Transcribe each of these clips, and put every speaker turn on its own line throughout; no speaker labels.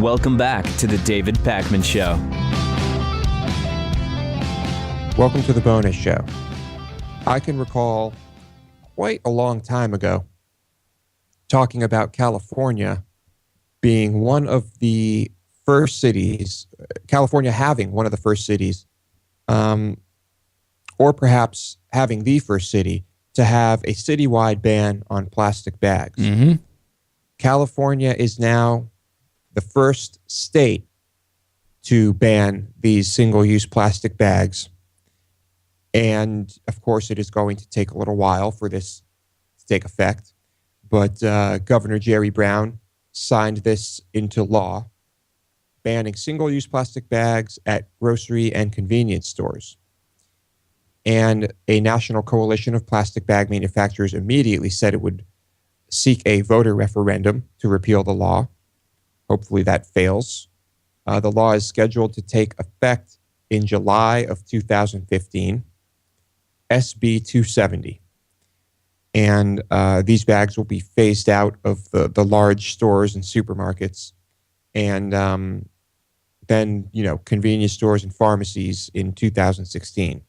Welcome back to the David Pakman Show.
Welcome to the bonus show. I can recall quite a long time ago talking about California being one of the first cities, California having one of the first cities, or perhaps having the first city to have a citywide ban on plastic bags.
Mm-hmm.
California is now the first state to ban these single-use plastic bags. And, of course, it is going to take a little while for this to take effect. But Governor Jerry Brown signed this into law, banning single-use plastic bags at grocery and convenience stores. And a national coalition of plastic bag manufacturers immediately said it would seek a voter referendum to repeal the law. Hopefully that fails. The law is scheduled to take effect in July of 2015. SB 270. And these bags will be phased out of the large stores and supermarkets, and then, convenience stores and pharmacies in 2016.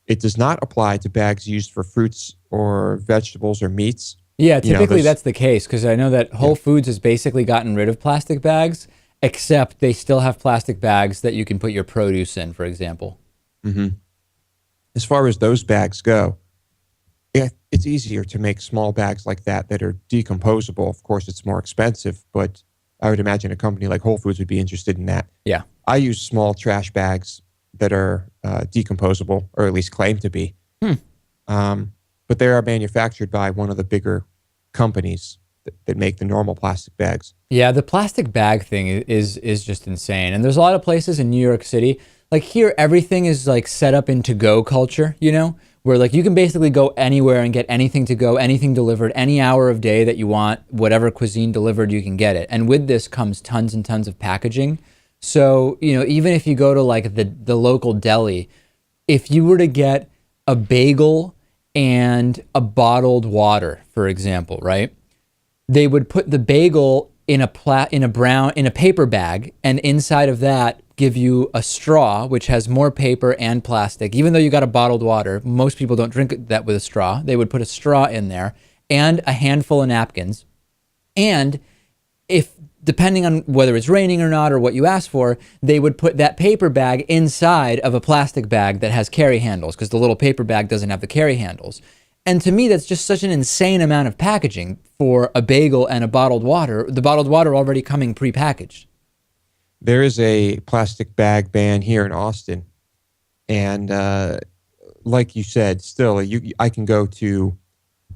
It does not apply to bags used for fruits or vegetables or meats.
Yeah, typically that's the case, because I know that Whole Foods has basically gotten rid of plastic bags, except they still have plastic bags that you can put your produce in, for example.
Mm-hmm. As far as those bags go, it's easier to make small bags like that are decomposable. Of course, it's more expensive, but I would imagine a company like Whole Foods would be interested in that.
Yeah.
I use small trash bags that are decomposable, or at least claim to be. But they are manufactured by one of the bigger companies that make the normal plastic bags.
Yeah, the plastic bag thing is just insane. And there's a lot of places in New York City, like here, everything is like set up in to-go culture, where like you can basically go anywhere and get anything to go, anything delivered, any hour of day that you want, whatever cuisine delivered, you can get it. And with this comes tons and tons of packaging. So, even if you go to like the local deli, if you were to get a bagel and a bottled water, for example, right? They would put the bagel in a paper bag, and inside of that give you a straw, which has more paper and plastic. Even though you got a bottled water, most people don't drink that with a straw. They would put a straw in there and a handful of napkins. And if, depending on whether it's raining or not or what you ask for, they would put that paper bag inside of a plastic bag that has carry handles, because the little paper bag doesn't have the carry handles. And to me, that's just such an insane amount of packaging for a bagel and a bottled water, the bottled water already coming prepackaged.
There is a plastic bag ban here in Austin. And like you said, still, I can go to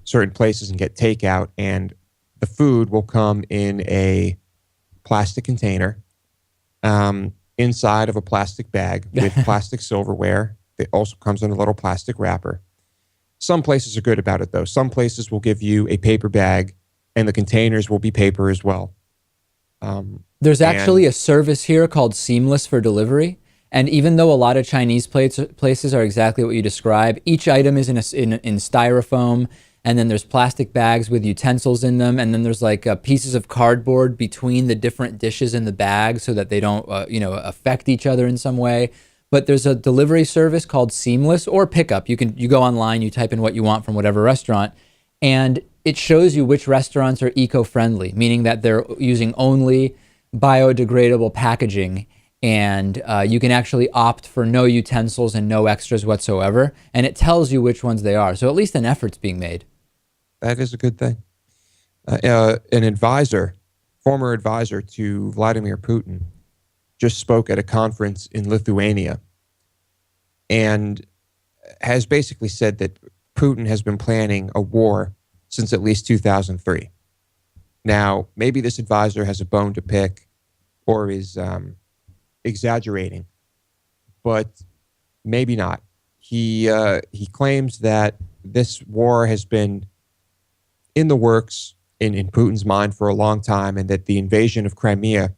certain places and get takeout, and the food will come in a plastic container inside of a plastic bag with plastic silverware. It also comes in a little plastic wrapper. Some places are good about it, though. Some places will give you a paper bag, and the containers will be paper as well.
There's actually a service here called Seamless for delivery. And even though a lot of Chinese places are exactly what you describe, each item is in styrofoam, and then there's plastic bags with utensils in them, and then there's like pieces of cardboard between the different dishes in the bag so that they don't affect each other in some way. But there's a delivery service called Seamless or Pickup. You go online, you type in what you want from whatever restaurant, and it shows you which restaurants are eco-friendly, meaning that they're using only biodegradable packaging, and you can actually opt for no utensils and no extras whatsoever, and it tells you which ones they are. So at least an effort's being made.
That is a good thing. An former advisor to Vladimir Putin, just spoke at a conference in Lithuania and has basically said that Putin has been planning a war since at least 2003. Now, maybe this advisor has a bone to pick or is exaggerating, but maybe not. He claims that this war has been in the works in Putin's mind for a long time, and that the invasion of Crimea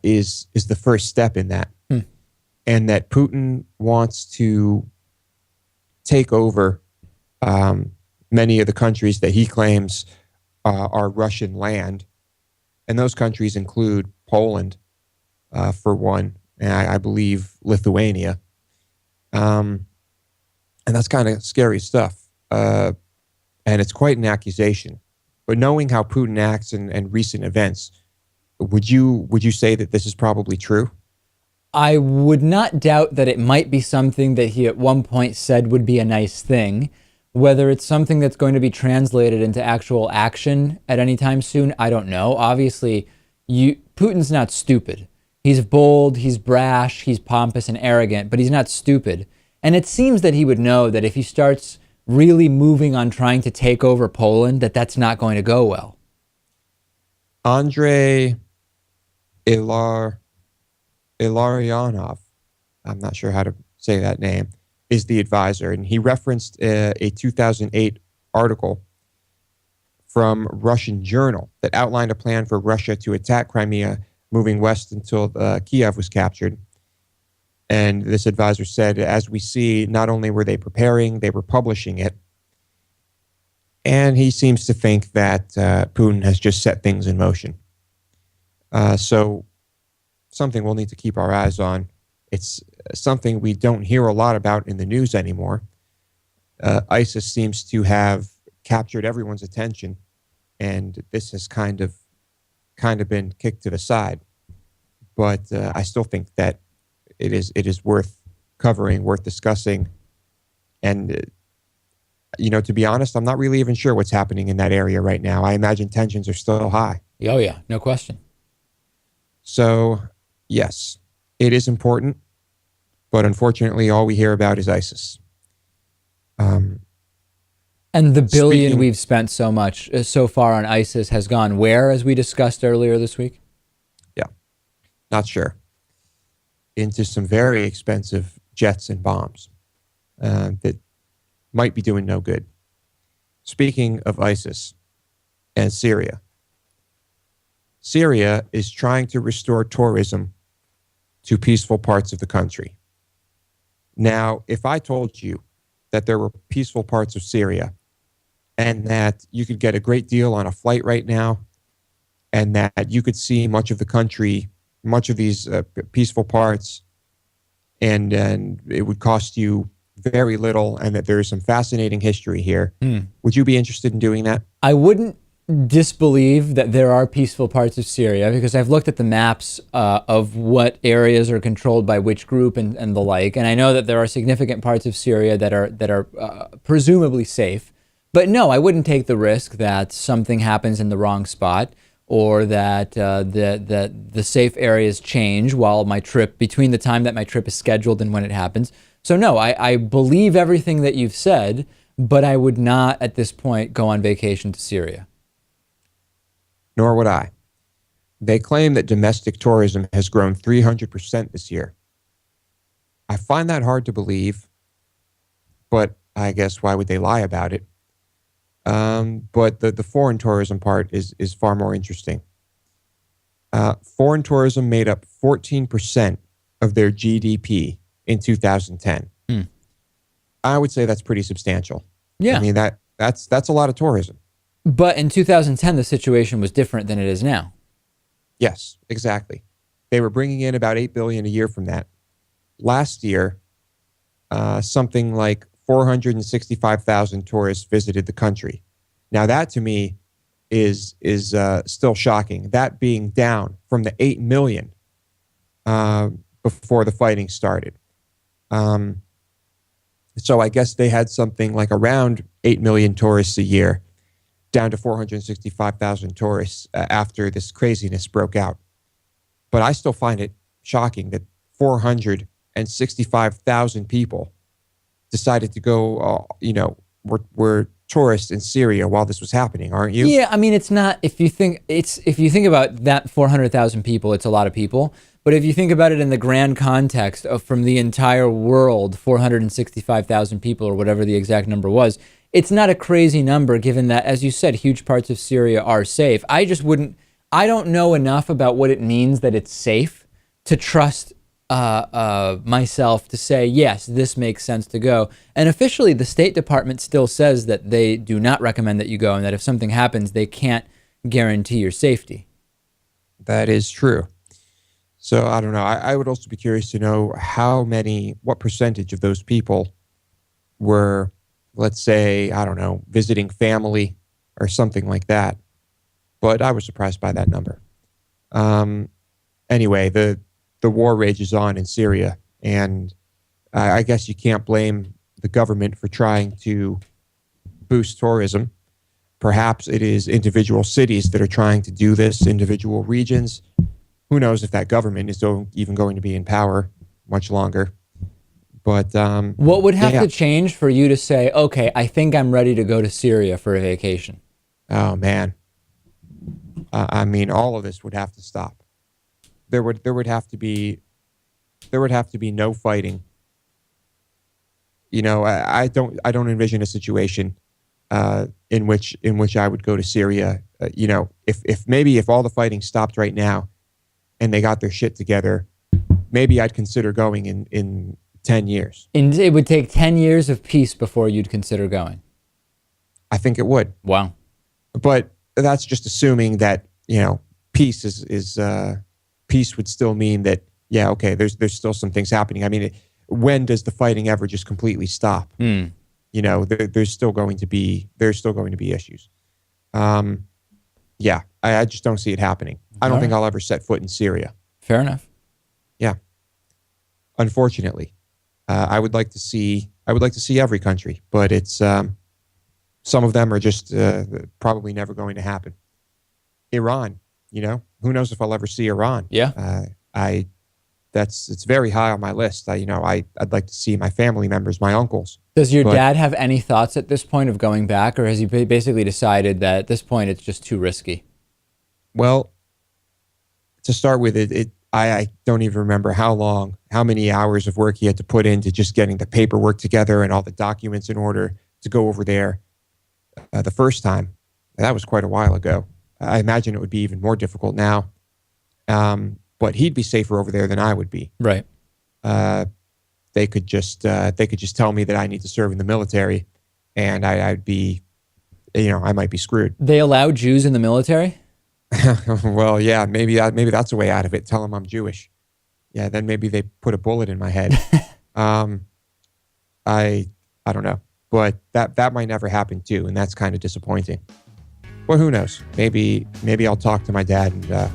is the first step in that. And that Putin wants to take over many of the countries that he claims are Russian land, And those countries include Poland, for one, and I believe Lithuania. And that's kind of scary stuff. And it's quite an accusation. But knowing how Putin acts and recent events, would you say that this is probably true?
I would not doubt that it might be something that he at one point said would be a nice thing. Whether it's something that's going to be translated into actual action at any time soon, I don't know. Obviously, Putin's not stupid. He's bold, he's brash, he's pompous and arrogant, but he's not stupid. And it seems that he would know that if he starts really moving on trying to take over Poland, that's not going to go well.
Andrei Ilarionov, I'm not sure how to say that name, is the advisor. And he referenced a 2008 article from Russian Journal that outlined a plan for Russia to attack Crimea, moving west until Kiev was captured. And this advisor said, as we see, not only were they preparing, they were publishing it. And he seems to think that Putin has just set things in motion. So something we'll need to keep our eyes on. It's something we don't hear a lot about in the news anymore. ISIS seems to have captured everyone's attention, and this has kind of been kicked to the side. But I still think that it is worth covering, worth discussing. And, to be honest, I'm not really even sure what's happening in that area right now. I imagine tensions are still high.
Oh, yeah, no question.
So, yes, it is important, but unfortunately, all we hear about is ISIS.
And the billion we've spent so far on ISIS has gone where, as we discussed earlier this week?
Yeah, not sure. Into some very expensive jets and bombs that might be doing no good. Speaking of ISIS and Syria, Syria is trying to restore tourism to peaceful parts of the country. Now, if I told you that there were peaceful parts of Syria and that you could get a great deal on a flight right now and that you could see much of the country, much of these peaceful parts, and it would cost you very little, and that there's some fascinating history here, would you be interested in doing that?
I wouldn't disbelieve that there are peaceful parts of Syria, because I've looked at the maps of what areas are controlled by which group and the like, and I know that there are significant parts of Syria that are presumably safe. But no, I wouldn't take the risk that something happens in the wrong spot, or that the safe areas change while between the time that my trip is scheduled and when it happens. So no, I believe everything that you've said, but I would not at this point go on vacation to Syria.
Nor would I. They claim that domestic tourism has grown 300% this year. I find that hard to believe, but I guess why would they lie about it? But the foreign tourism part is far more interesting. Foreign tourism made up 14% of their GDP in 2010. I would say that's pretty substantial.
Yeah.
I mean, that's a lot of tourism.
But in 2010, the situation was different than it is now.
Yes, exactly. They were bringing in about $8 billion a year from that. Last year, something like 465,000 tourists visited the country. Now that to me is still shocking. That being down from the 8 million before the fighting started. So I guess they had something like around 8 million tourists a year, down to 465,000 tourists after this craziness broke out. But I still find it shocking that 465,000 people decided to go, were tourists in Syria while this was happening, aren't you?
Yeah, I mean, it's not, if you think about that 400,000 people, it's a lot of people. But if you think about it in the grand context of from the entire world, 465,000 people or whatever the exact number was, it's not a crazy number given that, as you said, huge parts of Syria are safe. I don't know enough about what it means that it's safe to trust myself to say, yes, this makes sense to go. And officially, the State Department still says that they do not recommend that you go, and that if something happens, they can't guarantee your safety.
That is true. So I don't know. I would also be curious to know what percentage of those people were, let's say, I don't know, visiting family or something like that. But I was surprised by that number. Anyway, the war rages on in Syria, and I guess you can't blame the government for trying to boost tourism. Perhaps it is individual cities that are trying to do this, individual regions. Who knows if that government is even going to be in power much longer. But
what would have to change for you to say, okay, I think I'm ready to go to Syria for a vacation?
Oh, man. I mean, all of this would have to stop. There would have to be no fighting. You know, I don't envision a situation in which I would go to Syria. You know, if all the fighting stopped right now, and they got their shit together, maybe I'd consider going in 10 years.
And it would take 10 years of peace before you'd consider going.
I think it would.
Wow.
But that's just assuming that, you know, peace is peace would still mean that, yeah, okay, there's still some things happening. I mean, when does the fighting ever just completely stop? You know, there's still going to be issues. Yeah, I just don't see it happening. I don't think I'll ever set foot in Syria.
Fair enough.
Yeah. Unfortunately, I would like to see every country, but it's some of them are just probably never going to happen. Iran, you know, who knows if I'll ever see Iran?
Yeah.
It's very high on my list. I'd like to see my family members, my uncles.
Does your dad have any thoughts at this point of going back, or has he basically decided that at this point it's just too risky?
Well, to start with, I don't even remember how many hours of work he had to put into just getting the paperwork together and all the documents in order to go over there the first time. That was quite a while ago. I imagine it would be even more difficult now. But he'd be safer over there than I would be.
Right.
They could just tell me that I need to serve in the military, and I'd be, you know, I might be screwed.
They allow Jews in the military?
Well, yeah, maybe that's a way out of it. Tell them I'm Jewish. Yeah, then maybe they put a bullet in my head. I don't know, but that might never happen too, and that's kind of disappointing. Well, who knows? Maybe I'll talk to my dad and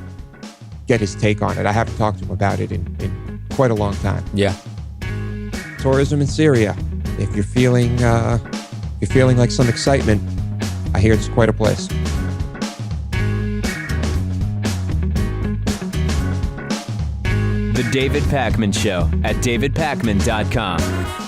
get his take on it. I haven't talked to him about it in quite a long time.
Yeah.
Tourism in Syria. If you're feeling like some excitement, I hear it's quite a place.
The David Pakman Show at davidpakman.com.